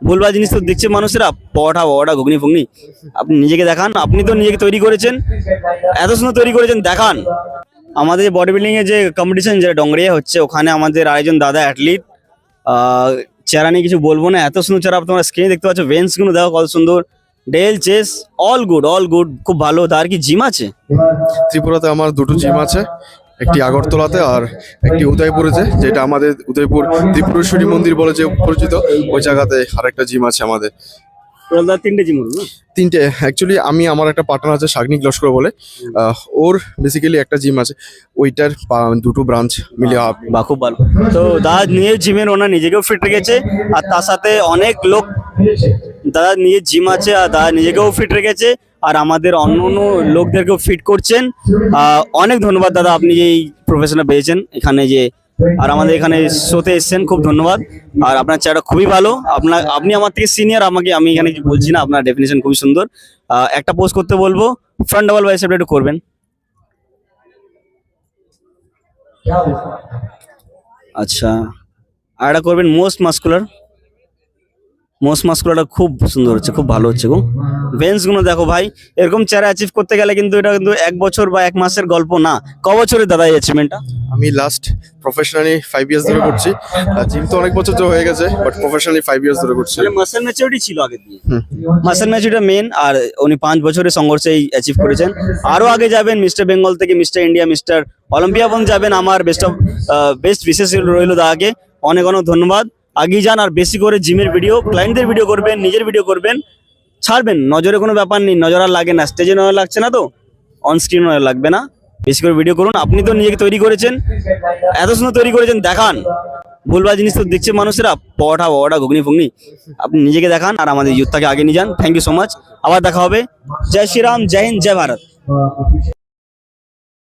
ভুলভাল জিনিস তো দেখছে মানুষেরা, পরোটা বড়া ঘুগনি ফুগনি। আপনি নিজেকে দেখান, আপনি তো নিজেকে তৈরি করেছেন, এত সুন্দর তৈরি করেছেন, দেখান। আমাদের বডি বিল্ডিং এর যে কম্পিটিশন যেটা ডংরিয়া হচ্ছে, ওখানে আমাদের আরেকজন দাদা অ্যাথলিট, চেহারা নিয়ে কিছু বলবো না, এত সুন্দর চেহারা তোমরা স্ক্রিনে দেখতে পাচ্ছ, ভেন্স গুলো দেখো কত সুন্দর, ডেল চেস অল গুড অল গুড, খুব ভালো। তার কি জিম আছে? ত্রিপুরাতে আমার দুটো জিম আছে, একটি আগরতলাতে আর একটি উদয়পুরেতে, যেটা আমাদের উদয়পুর ত্রিপুরেশ্বরী মন্দির বলে যে পরিচিত, ওই জায়গাতে আরেকটা জিম আছে আমাদের। টোটাল 3টে জিম হলো না? তিনটে অ্যাকচুয়ালি। আমার একটা পার্টনার আছে শাগনিক লস্কর বলে, ওর বেসিক্যালি একটা জিম আছে, ওইটার দুটো ব্রাঞ্চ মিলিয়ে বা খুব ভালো। তো দাদা নিজের জিমের ওনার নিজেকেও ফিট রেখেছে, আর তার সাথে অনেক লোক, দাদা নিজের জিম আছে আর দাদা নিজেকেও ফিট রেখেছে, আর আমাদের অন্য অন্য লোকদেরকেও ফিট করছেন। অনেক ধন্যবাদ দাদা, আপনি যে এই প্রফেশনে পেয়েছেন এখানে যে, আর আমাদের এখানে শোতে এসেছেন, খুব ধন্যবাদ। আর আপনার চেহারা খুবই ভালো, আপনি আমার থেকে সিনিয়র, আমি এখানে কিছু বলছি না, আপনার ডেফিনেশন খুবই সুন্দর। একটা পোস্ট করতে বলবো, ফ্রন্ট ডাবল বাইসেপ একটু করবেন। আচ্ছা, আর একটা করবেন মোস্ট মাস্কুলারটা খুব সুন্দর হচ্ছে, খুব ভালো হচ্ছে গো। ভেন্স গুলো দেখো ভাই, এরকম চেহারা অ্যাচিভ করতে গেলে কিন্তু এটা কিন্তু 1 বছর বা 1 মাসের গল্প না। ক বছরের দাদা এই অ্যাচিভমেন্টটা? আমি লাস্ট প্রফেশনালি 5 ইয়ার্স ধরে করছি। জিম তো অনেক বছর ধরে হয়ে গেছে, বাট প্রফেশনালি 5 ইয়ার্স ধরে করছি। মাসেল ম্যাচুরিটি ছিল আগে দিয়ে, মাসেল ম্যাচুরিটি মেন, আর উনি 5 বছরের সংঘর্ষেই অ্যাচিভ করেছেন। আরো আগে যাবেন, মিস্টার বেঙ্গল থেকে মিস্টার ইন্ডিয়া, মিস্টার অলিম্পিয়া পর্যন্ত যাবেন। আমার বেস্ট বিশেষ রইল দাদাকে, অনেক অনেক ধন্যবাদ। আগিয়ে যান, আর বেশি করে জিমের ভিডিও, ক্লায়েন্টদের ভিডিও করবেন, নিজের ভিডিও করবেন, ছাড়বেন। নজরে কোনো ব্যাপার নেই, নজর আর লাগে না, স্টেজে নজর লাগছে না তো অন স্ক্রিন নজর লাগবে না। বেশি করে ভিডিও করুন, আপনি তো নিজেকে তৈরি করেছেন, এত সুন্দর তৈরি করেছেন, দেখান। ভুলভাল জিনিস তো দেখছে মানুষেরা, পরোটা বড়া ঘুগনি ফুগনি। আপনি নিজেকে দেখান আর আমাদের ইউথটাকে আগে নিয়ে যান। থ্যাংক ইউ সো মাচ, আবার দেখা হবে। জয় শ্রীরাম, জয় হিন্দ, জয় ভারত।